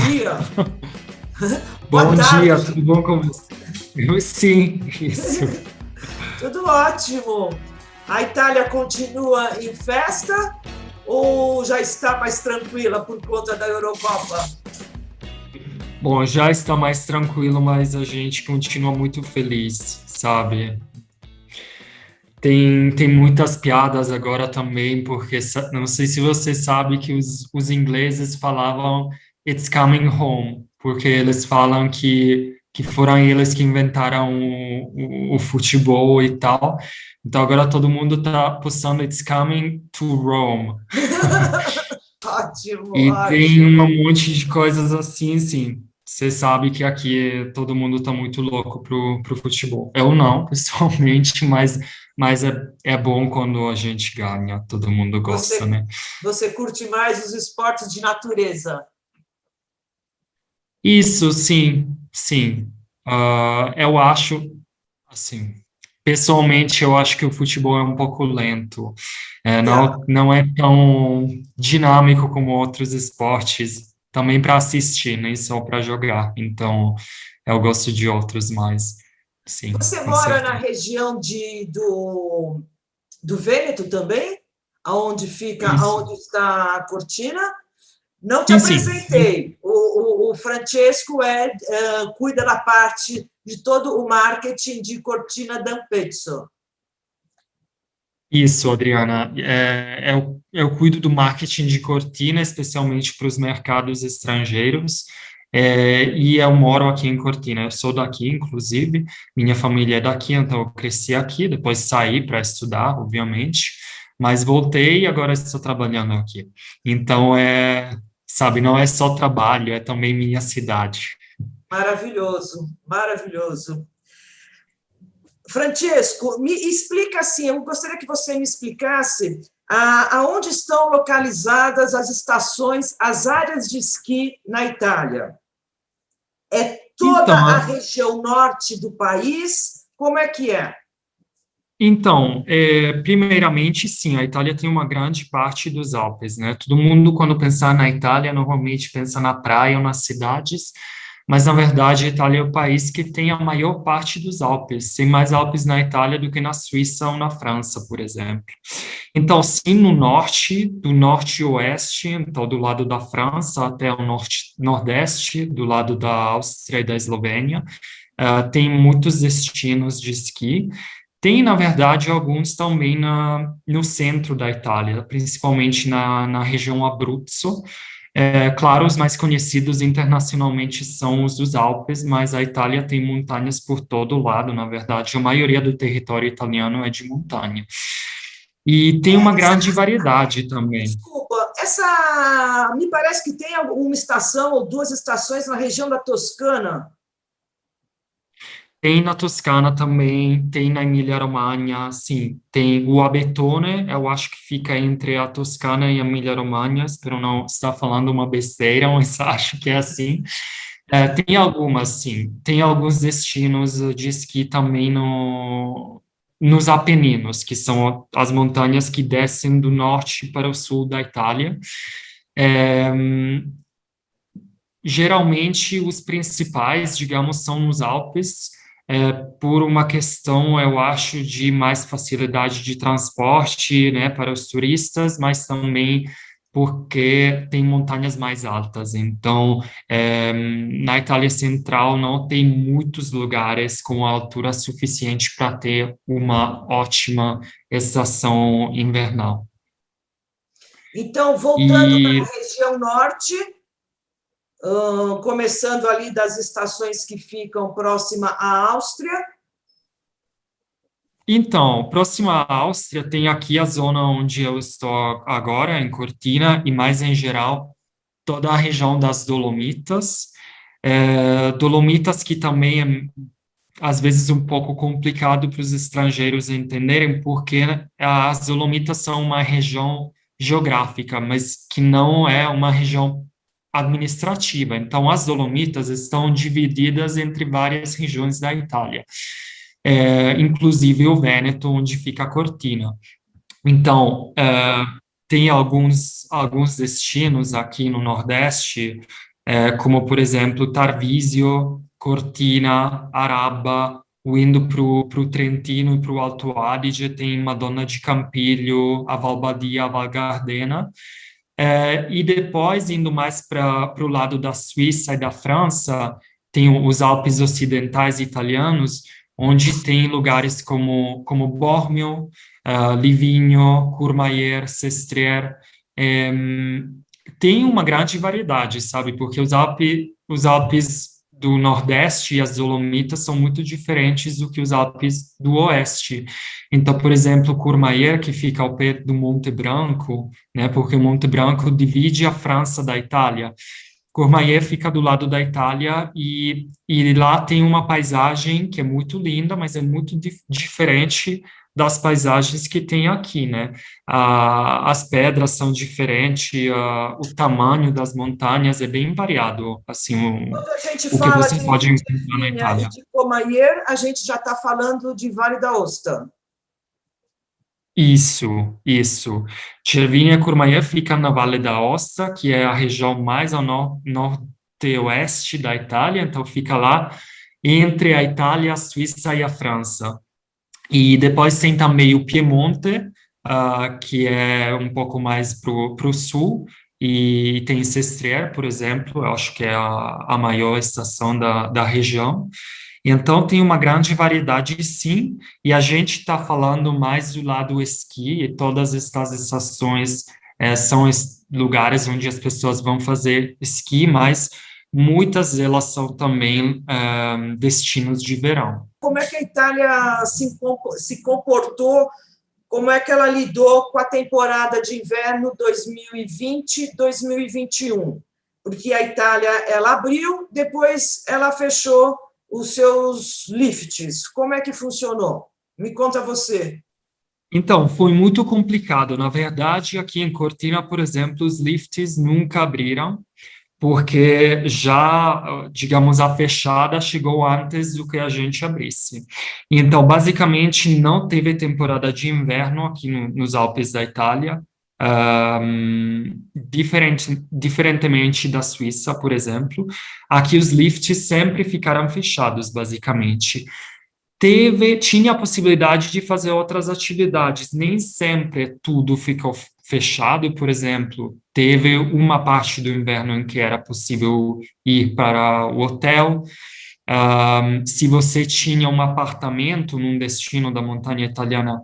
dia. Boa Bom dia, tarde. tudo bom com você? Sim, isso. Tudo ótimo. A Itália continua em festa ou já está mais tranquila por conta da Eurocopa? Bom, já está mais tranquilo, mas a gente continua muito feliz, sabe? Tem muitas piadas agora também, porque não sei se você sabe que os ingleses falavam It's coming home, porque eles falam que foram eles que inventaram o futebol e tal. Então agora todo mundo está postando It's coming to Rome. Ótimo, E tem ótimo. um monte de coisas assim, sim. Você sabe que aqui todo mundo tá muito louco pro futebol. Eu não, pessoalmente, mas é bom quando a gente ganha, todo mundo gosta, Você, né? você curte mais os esportes de natureza? Isso, sim, sim. Eu acho, assim, pessoalmente, eu acho que o futebol é um pouco lento. Tá. Não é tão dinâmico como outros esportes, também para assistir, nem só para jogar. Então, eu gosto de outros mais, sim, Você com mora na certeza. região do Vêneto também? Isso. Aonde está a Cortina? Não te Sim, sim. apresentei. O Francesco cuida da parte de todo o marketing de Cortina d'Ampezzo. Isso, Adriana. Eu cuido do marketing de Cortina, especialmente para os mercados estrangeiros, e eu moro aqui em Cortina. Eu sou daqui, inclusive, minha família é daqui, então eu cresci aqui, depois saí para estudar, obviamente, mas voltei e agora estou trabalhando aqui. Então, sabe, não é só trabalho, é também minha cidade. Maravilhoso, maravilhoso. Francesco, me explica assim, eu gostaria que você me explicasse aonde estão localizadas as estações, as áreas de esqui na Itália. É toda a Então, região norte do país? Como é que é? Primeiramente, sim, a Itália tem uma grande parte dos Alpes, né? Todo mundo, quando pensar na Itália, normalmente pensa na praia ou nas cidades, mas, na verdade, a Itália é o país que tem a maior parte dos Alpes. Tem mais Alpes na Itália do que na Suíça ou na França, por exemplo. Então, sim, no norte, do norte e oeste, então, do lado da França até o norte, nordeste, do lado da Áustria e da Eslovênia, tem muitos destinos de esqui. Tem, na verdade, alguns também no centro da Itália, principalmente na região Abruzzo. Claro, os mais conhecidos internacionalmente são os dos Alpes, mas a Itália tem montanhas por todo lado, na verdade. A maioria do território italiano é de montanha. E tem uma grande variedade também. Desculpa, essa me parece que tem uma estação ou duas estações na região da Toscana. Tem na Toscana também, tem na Emília-Romagna, sim. Tem o Abetone, eu acho que fica entre a Toscana e a Emília-Romagna, espero não estar falando uma besteira, mas acho que é assim. Tem algumas, sim. Tem alguns destinos de esqui também nos Apeninos, que são as montanhas que descem do norte para o sul da Itália. É, Geralmente, os principais, digamos, são nos Alpes, por uma questão, eu acho, de mais facilidade de transporte, né, para os turistas, mas também porque tem montanhas mais altas. Então, na Itália Central não tem muitos lugares com altura suficiente para ter uma ótima estação invernal. Então, voltando para E a região norte, começando ali das estações que ficam próxima à Áustria. Então, próximo à Áustria, tem aqui a zona onde eu estou agora, em Cortina, e mais em geral, toda a região das Dolomitas. Dolomitas que também é, às vezes, um pouco complicado para os estrangeiros entenderem, porque as Dolomitas são uma região geográfica, mas que não é uma região administrativa. Então, as Dolomitas estão divididas entre várias regiões da Itália, inclusive o Vêneto, onde fica a Cortina. Então, tem alguns destinos aqui no Nordeste, como, por exemplo, Tarvisio, Cortina, Araba, indo para o Trentino e para o Alto Adige, tem Madonna de Campiglio, a Val Badia, a Val Gardena. E depois, indo mais para o lado da Suíça e da França, tem os Alpes Ocidentais italianos, onde tem lugares como Bormio, Livigno, Courmayeur, Sestriere. Tem uma grande variedade, sabe? Porque os Alpes do Nordeste e as Dolomitas são muito diferentes do que os Alpes do Oeste. Então, por exemplo, Courmayeur, que fica ao pé do Monte Branco, né? Porque o Monte Branco divide a França da Itália. Courmayeur fica do lado da Itália e lá tem uma paisagem que é muito linda, mas é muito diferente das paisagens que tem aqui, né? As pedras são diferentes, o tamanho das montanhas é bem variado, assim, Quando a gente o que fala você de pode encontrar na Cervinia e Itália. de Courmayeur, a gente já está falando de Vale da Aosta. Isso. Cervinia-Courmayeur fica na Vale d'Aosta, que é a região mais ao norte-oeste da Itália, então fica lá entre a Itália, a Suíça e a França. E depois tem também o Piemonte, que é um pouco mais para o sul, e tem Sestriere, por exemplo, eu acho que é a maior estação da região. Então, tem uma grande variedade, sim, e a gente está falando mais do lado esqui, e todas estas estações são lugares onde as pessoas vão fazer esqui, mas muitas delas são também destinos de verão. Como é que a Itália se comportou, como é que ela lidou com a temporada de inverno 2020-2021? Porque a Itália, ela abriu, depois ela fechou os seus lifts. Como é que funcionou? Me conta você. Então, foi muito complicado. Na verdade, aqui em Cortina, por exemplo, os lifts nunca abriram, porque já, digamos, a fechada chegou antes do que a gente abrisse. Então, basicamente, não teve temporada de inverno aqui nos Alpes da Itália, diferentemente da Suíça, por exemplo. Aqui os lifts sempre ficaram fechados, basicamente. Tinha a possibilidade de fazer outras atividades, nem sempre tudo ficou fechado, por exemplo, teve uma parte do inverno em que era possível ir para o hotel. Se você tinha um apartamento num destino da montanha italiana,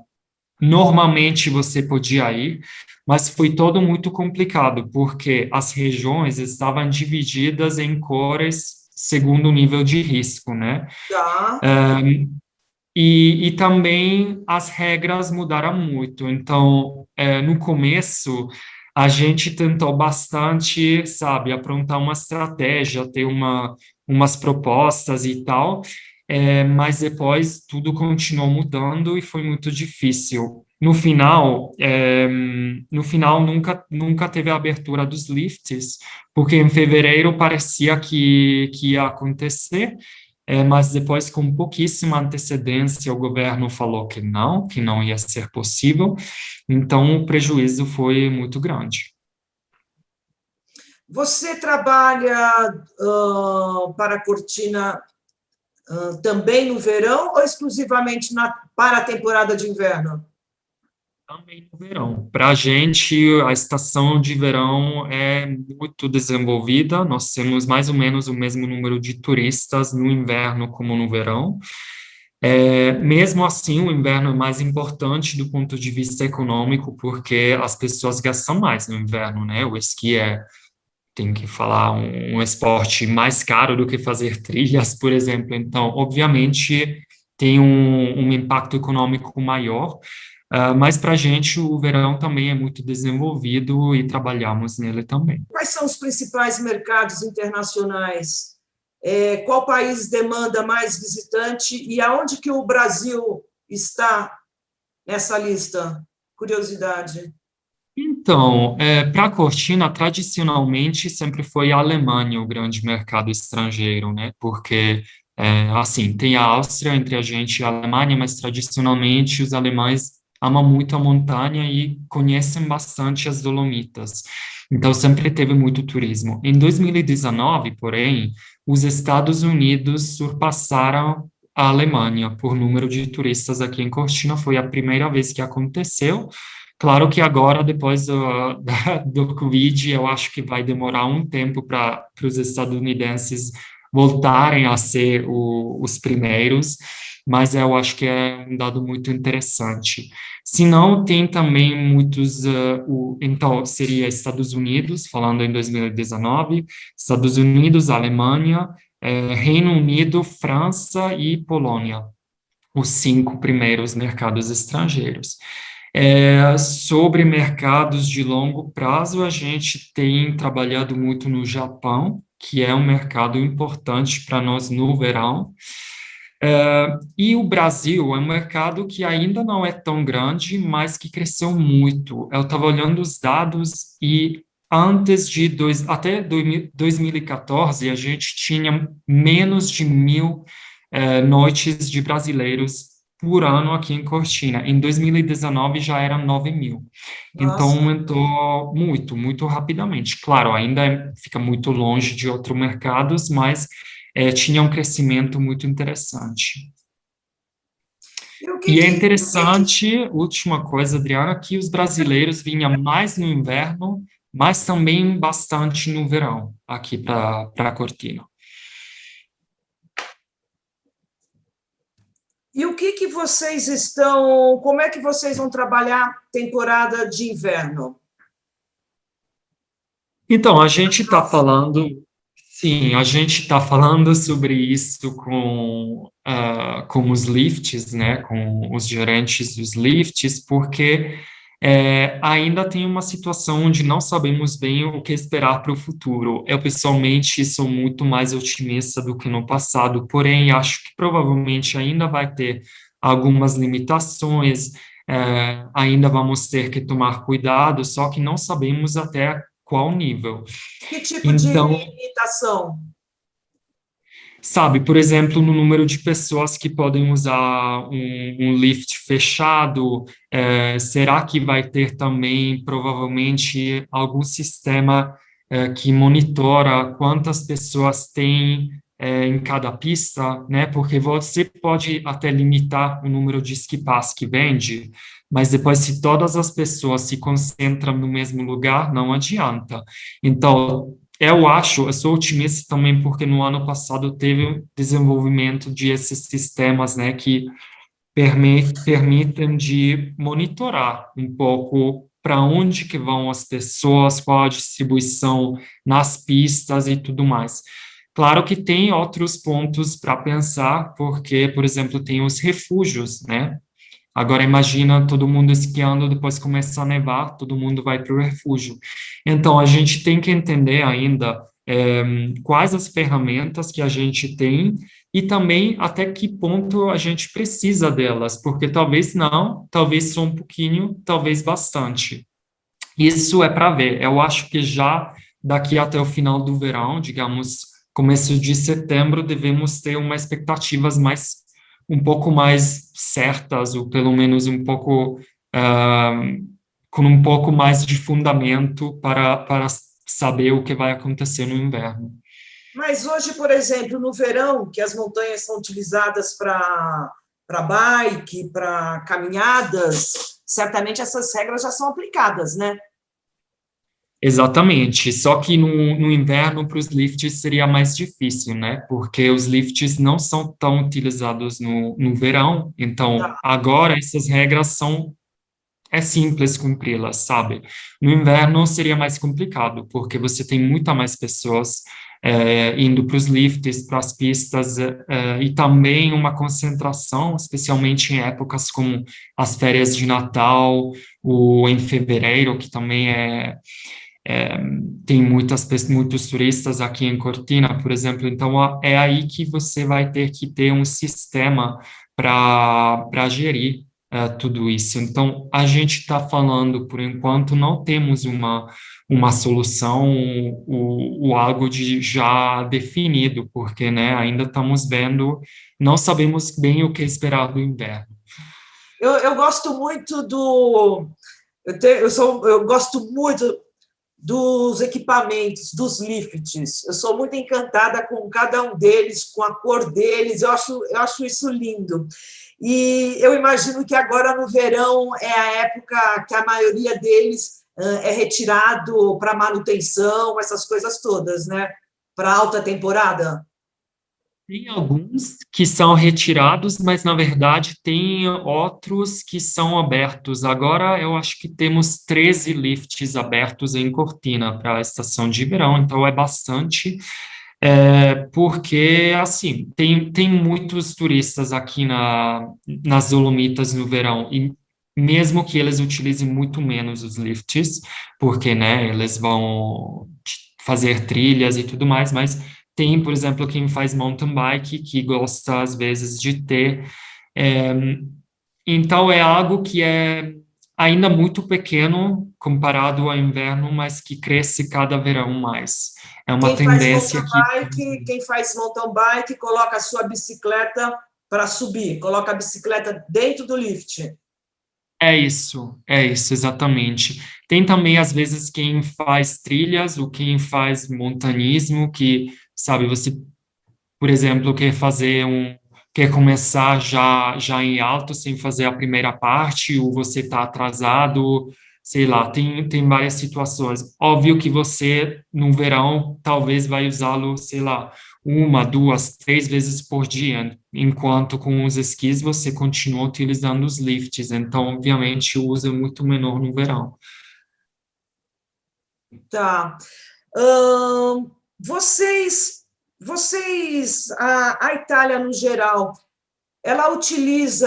normalmente você podia ir, mas foi todo muito complicado, porque as regiões estavam divididas em cores segundo o nível de risco, né? Tá. E também as regras mudaram muito. Então, no começo, a gente tentou bastante, sabe, aprontar uma estratégia, ter umas propostas e tal, mas depois tudo continuou mudando e foi muito difícil. No final nunca teve a abertura dos lifts, porque em fevereiro parecia que ia acontecer, mas depois, com pouquíssima antecedência, o governo falou que não ia ser possível, então o prejuízo foi muito grande. Você trabalha para a Cortina também no verão ou exclusivamente para a temporada de inverno? Também no verão. Para a gente, a estação de verão é muito desenvolvida, nós temos mais ou menos o mesmo número de turistas no inverno como no verão. Mesmo assim, o inverno é mais importante do ponto de vista econômico, porque as pessoas gastam mais no inverno, né? O esqui tem que falar, um esporte mais caro do que fazer trilhas, por exemplo. Então, obviamente, tem um impacto econômico maior, mas para a gente o verão também é muito desenvolvido e trabalhamos nele também. Quais são os principais mercados internacionais? Qual país demanda mais visitante e aonde que o Brasil está nessa lista? Curiosidade. Então, para a Cortina, tradicionalmente, sempre foi a Alemanha o grande mercado estrangeiro, né? Porque, assim, tem a Áustria entre a gente e a Alemanha, mas tradicionalmente os alemães ama muito a montanha e conhecem bastante as Dolomitas. Então, sempre teve muito turismo. Em 2019, porém, os Estados Unidos surpassaram a Alemanha por número de turistas aqui em Cortina. Foi a primeira vez que aconteceu. Claro que agora, depois do Covid, eu acho que vai demorar um tempo para os estadunidenses voltarem a ser os primeiros, mas eu acho que é um dado muito interessante. Se não, tem também muitos, então, seria Estados Unidos, falando em 2019, Estados Unidos, Alemanha, Reino Unido, França e Polônia, os 5 primeiros mercados estrangeiros. Sobre mercados de longo prazo, a gente tem trabalhado muito no Japão, que é um mercado importante para nós no verão. E o Brasil é um mercado que ainda não é tão grande, mas que cresceu muito. Eu estava olhando os dados e até 2014, a gente tinha menos de 1.000 noites de brasileiros por ano aqui em Cortina. Em 2019 já eram 9.000. Então Nossa. aumentou muito, muito rapidamente. Claro, ainda fica muito longe de outros mercados, mas tinha um crescimento muito interessante. E o que E é que, interessante, última coisa, Adriana, que os brasileiros vinham mais no inverno, mas também bastante no verão, aqui para Cortina. e o que que vocês estão, como é que vocês vão trabalhar temporada de inverno? Então, a gente está falando, sim, a gente está falando sobre isso com os lifts, né, com os gerentes dos lifts, porque ainda tem uma situação onde não sabemos bem o que esperar para o futuro. Eu, pessoalmente, sou muito mais otimista do que no passado, porém, acho que provavelmente ainda vai ter algumas limitações, ainda vamos ter que tomar cuidado, só que não sabemos até qual nível. Que tipo de Então, limitação? sabe, por exemplo, no número de pessoas que podem usar um lift fechado, será que vai ter também, provavelmente, algum sistema que monitora quantas pessoas tem em cada pista, né? Porque você pode até limitar o número de ski pass que vende, mas depois, se todas as pessoas se concentram no mesmo lugar, não adianta. Então, eu sou otimista também porque no ano passado teve o desenvolvimento de esses sistemas, né, que permitem de monitorar um pouco para onde que vão as pessoas, qual a distribuição nas pistas e tudo mais. Claro que tem outros pontos para pensar, porque, por exemplo, tem os refúgios, né? Agora imagina todo mundo esquiando, depois começa a nevar, todo mundo vai para o refúgio. Então a gente tem que entender ainda quais as ferramentas que a gente tem e também até que ponto a gente precisa delas, porque talvez não, talvez só um pouquinho, talvez bastante. Isso é para ver. Eu acho que já daqui até o final do verão, digamos, começo de setembro, devemos ter uma expectativas um pouco mais certas, ou pelo menos um pouco ah, com um pouco mais de fundamento para saber o que vai acontecer no inverno. Mas hoje, por exemplo, no verão, que as montanhas são utilizadas para bike, para caminhadas, certamente essas regras já são aplicadas, né? Exatamente, só que no inverno para os lifts seria mais difícil, né? Porque os lifts não são tão utilizados no verão, então Tá. agora essas regras é simples cumpri-las, sabe? No inverno seria mais complicado, porque você tem muita mais pessoas indo para os lifts, para as pistas, e também uma concentração, especialmente em épocas como as férias de Natal, ou em fevereiro, que também tem muitos turistas aqui em Cortina, por exemplo, então é aí que você vai ter que ter um sistema para gerir tudo isso. Então, a gente está falando, por enquanto, não temos uma solução ou algo de já definido, porque, né, ainda estamos vendo, não sabemos bem o que esperar do inverno. eu gosto muito do... eu gosto muito dos equipamentos, dos lifts. Eu sou muito encantada com cada um deles, com a cor deles, eu acho isso lindo. E eu imagino que agora, no verão, é a época que a maioria deles é retirado para manutenção, essas coisas todas, né? Para alta temporada. Tem alguns que são retirados, mas na verdade tem outros que são abertos. Agora eu acho que temos 13 lifts abertos em Cortina para a estação de verão, então é bastante, porque assim tem muitos turistas aqui nas Dolomitas no verão, e mesmo que eles utilizem muito menos os lifts, porque né, eles vão fazer trilhas e tudo mais, mas tem, por exemplo, quem faz mountain bike que gosta, às vezes, de ter. é, então, é algo que é ainda muito pequeno comparado ao inverno, mas que cresce cada verão mais. É uma tendência que... Quem faz mountain bike coloca a sua bicicleta para subir, coloca a bicicleta dentro do lift. É isso, exatamente. Tem também, às vezes, quem faz trilhas, ou quem faz montanismo, que, sabe, você, por exemplo, quer começar já em alto sem fazer a primeira parte, ou você está atrasado, sei lá, tem várias situações. Óbvio que você, no verão, talvez vai usá-lo, sei lá, uma, duas, três vezes por dia, enquanto com os esquis você continua utilizando os lifts, então, obviamente, o uso é muito menor no verão. Tá. Vocês, a Itália no geral, ela utiliza,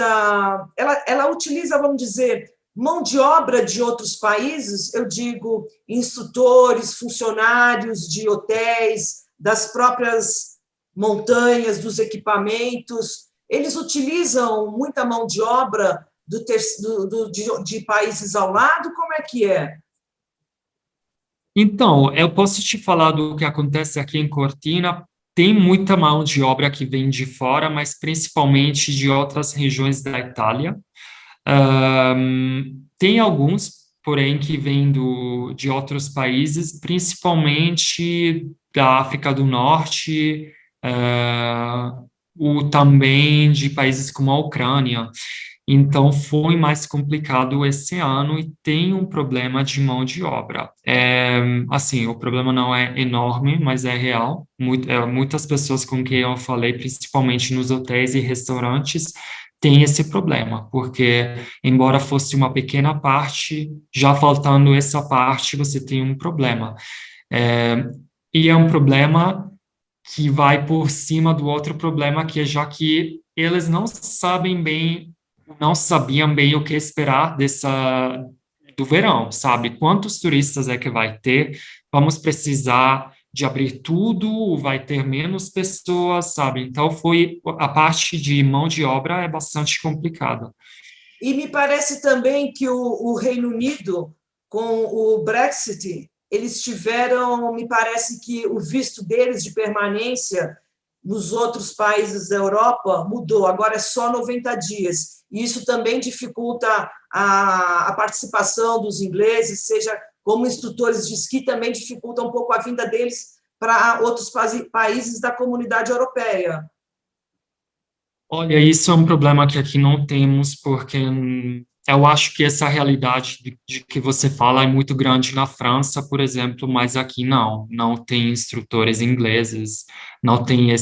vamos dizer, mão de obra de outros países, eu digo, instrutores, funcionários de hotéis, das próprias montanhas, dos equipamentos, eles utilizam muita mão de obra de países ao lado? Como é que é? Então, eu posso te falar do que acontece aqui em Cortina. Tem muita mão de obra que vem de fora, mas principalmente de outras regiões da Itália. Tem alguns, porém, que vêm de outros países, principalmente da África do Norte, ou também de países como a Ucrânia. Então, foi mais complicado esse ano e tem um problema de mão de obra. Assim, o problema não é enorme, mas é real. Muitas pessoas com quem eu falei, principalmente nos hotéis e restaurantes, têm esse problema, porque, embora fosse uma pequena parte, já faltando essa parte, você tem um problema. É, e é um problema que vai por cima do outro problema, que é já que eles não sabiam bem o que esperar do verão, sabe? Quantos turistas é que vai ter? Vamos precisar de abrir tudo, vai ter menos pessoas, sabe? Então a parte de mão de obra é bastante complicada. E me parece também que o Reino Unido, com o Brexit, eles tiveram, me parece que o visto deles de permanência nos outros países da Europa mudou, agora é só 90 dias. E isso também dificulta a participação dos ingleses, seja como instrutores de esqui, também dificulta um pouco a vinda deles para outros países da comunidade europeia. Olha, isso é um problema que aqui não temos, porque eu acho que essa realidade de que você fala é muito grande na França, por exemplo, mas aqui não tem instrutores ingleses, não tem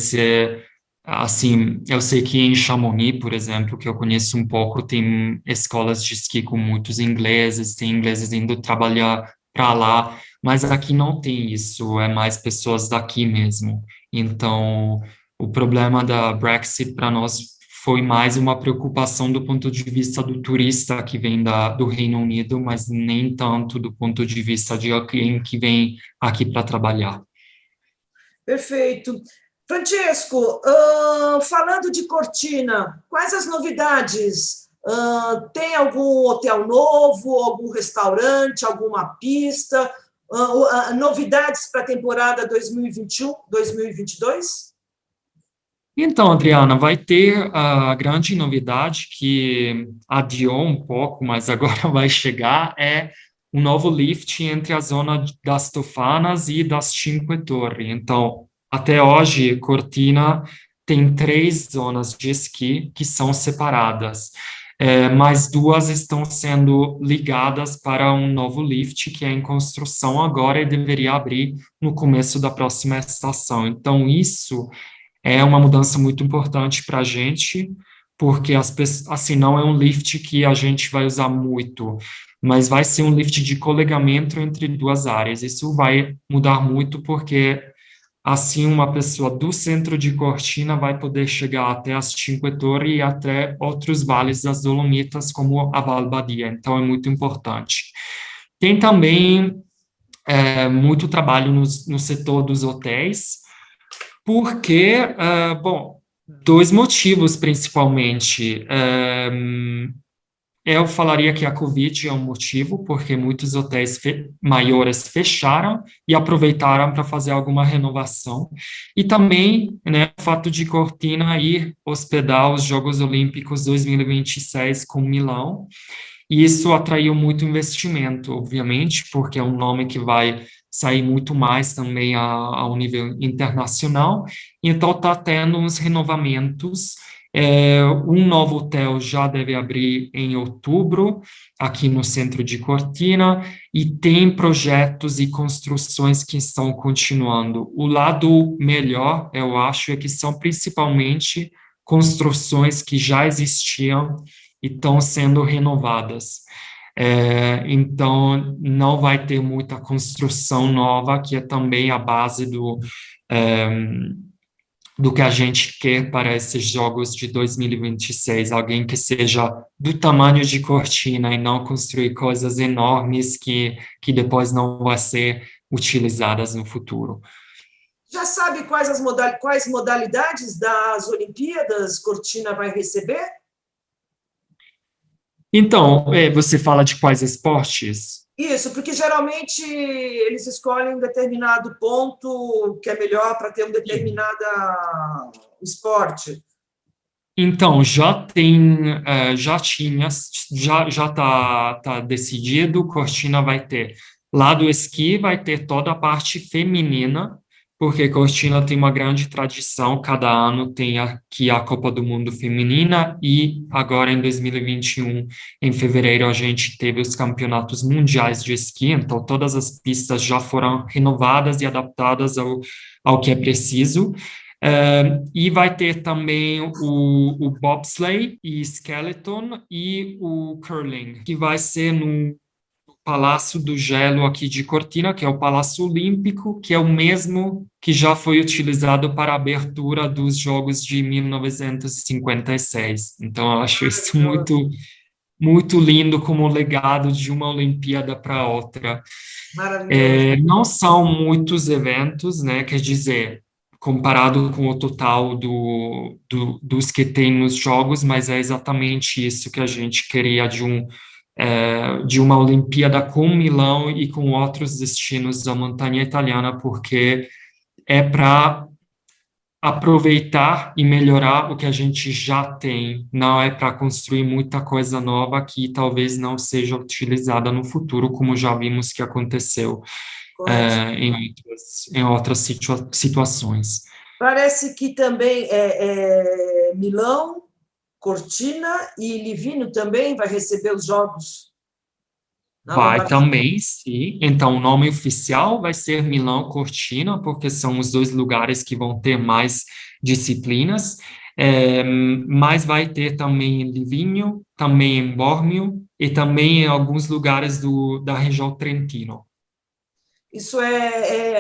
assim, eu sei que em Chamonix, por exemplo, que eu conheço um pouco, tem escolas de esqui com muitos ingleses, tem ingleses indo trabalhar para lá, mas aqui não tem isso, é mais pessoas daqui mesmo. Então, o problema da Brexit para nós foi mais uma preocupação do ponto de vista do turista que vem do Reino Unido, mas nem tanto do ponto de vista de alguém que vem aqui para trabalhar. Perfeito. Francesco, falando de Cortina, quais as novidades? Tem algum hotel novo, algum restaurante, alguma pista? Novidades para a temporada 2021, 2022? Então, Adriana, vai ter a grande novidade que adiou um pouco, mas agora vai chegar, é um novo lift entre a zona das Tofanas e das Cinque Torri. Então, até hoje, Cortina tem 3 zonas de esqui que são separadas, mas 2 estão sendo ligadas para um novo lift que é em construção agora e deveria abrir no começo da próxima estação. Então, isso é uma mudança muito importante para a gente, porque assim, não é um lift que a gente vai usar muito, mas vai ser um lift de colegamento entre 2 áreas. Isso vai mudar muito, porque assim uma pessoa do centro de Cortina vai poder chegar até as Cinque Torri e até outros vales das Dolomitas, como a Val Badia. Então, é muito importante. Tem também muito trabalho no setor dos hotéis, porque, bom, 2 motivos principalmente. Eu falaria que a Covid é um motivo, porque muitos hotéis maiores fecharam e aproveitaram para fazer alguma renovação. E também, né, o fato de Cortina ir hospedar os Jogos Olímpicos 2026 com Milão, e isso atraiu muito investimento, obviamente, porque é um nome que vai sair muito mais também ao nível internacional. Então, está tendo uns renovamentos. Um novo hotel já deve abrir em outubro, aqui no centro de Cortina, e tem projetos e construções que estão continuando. O lado melhor, eu acho, é que são principalmente construções que já existiam e estão sendo renovadas. Então, não vai ter muita construção nova, que é também a base é, do que a gente quer para esses Jogos de 2026. Alguém que seja do tamanho de Cortina e não construir coisas enormes que depois não vão ser utilizadas no futuro. Já sabe quais modalidades das Olimpíadas Cortina vai receber? Então, você fala de quais esportes? Isso, porque geralmente eles escolhem um determinado ponto que é melhor para ter um determinado esporte. Então, já tinha, já tá decidido, Cortina vai ter, lá do esqui vai ter toda a parte feminina, porque Cortina tem uma grande tradição, cada ano tem aqui a Copa do Mundo Feminina, e agora em 2021, em fevereiro, a gente teve os campeonatos mundiais de esqui, então todas as pistas já foram renovadas e adaptadas ao que é preciso. E vai ter também o bobsleigh e skeleton e o curling, que vai ser no Palácio do Gelo aqui de Cortina, que é o Palácio Olímpico, que é o mesmo que já foi utilizado para a abertura dos Jogos de 1956. Então, eu acho isso muito, muito lindo como legado de uma Olimpíada para outra. Maravilhoso. Não são muitos eventos, né? Quer dizer, comparado com o total dos que tem nos jogos, mas é exatamente isso que a gente queria de uma Olimpíada com Milão e com outros destinos da montanha italiana, porque é para aproveitar e melhorar o que a gente já tem, não é para construir muita coisa nova que talvez não seja utilizada no futuro, como já vimos que aconteceu Correto. em outras situações. Parece que também Milão, Cortina e Livigno também vai receber os jogos. Vai também, sim. Então, o nome oficial vai ser Milão Cortina, porque são os 2 lugares que vão ter mais disciplinas. Mas vai ter também em Livigno, também em Bormio e também em alguns lugares da região Trentino. Isso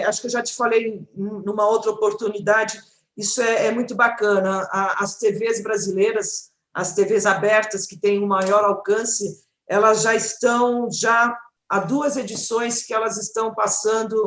acho que eu já te falei numa outra oportunidade, isso é muito bacana. As TVs brasileiras, as TVs abertas, que têm um maior alcance, elas já estão, há 2 edições que elas estão passando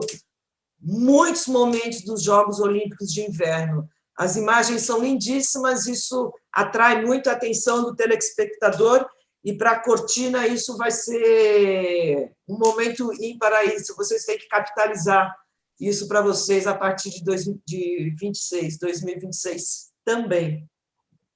muitos momentos dos Jogos Olímpicos de Inverno. As imagens são lindíssimas, isso atrai muito a atenção do telespectador, e para a Cortina isso vai ser um momento ímpar a isso. Vocês têm que capitalizar isso para vocês a partir de 2026. também,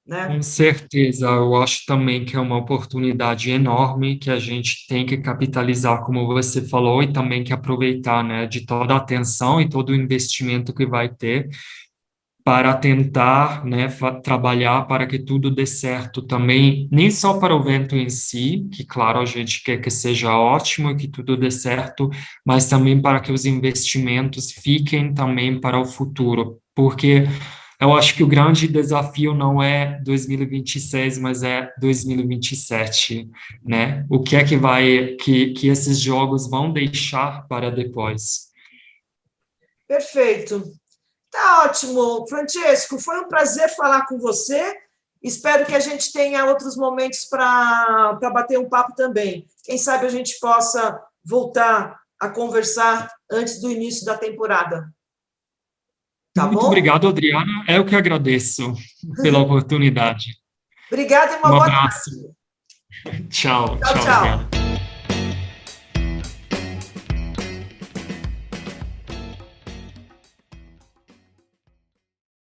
né? Com certeza, eu acho também que é uma oportunidade enorme que a gente tem que capitalizar, como você falou, e também que aproveitar, né, de toda a atenção e todo o investimento que vai ter para tentar, né, trabalhar para que tudo dê certo também, nem só para o evento em si, que claro a gente quer que seja ótimo e que tudo dê certo, mas também para que os investimentos fiquem também para o futuro, porque eu acho que o grande desafio não é 2026, mas é 2027, né? O que é que que esses jogos vão deixar para depois? Perfeito. Tá ótimo, Francesco. Foi um prazer falar com você. Espero que a gente tenha outros momentos para bater um papo também. Quem sabe a gente possa voltar a conversar antes do início da temporada. Tá Muito bom? obrigado, Adriana. Eu que agradeço pela oportunidade. Obrigada e uma Um boa abraço. tarde. Tchau, Tchau, tchau, tchau. Adriana.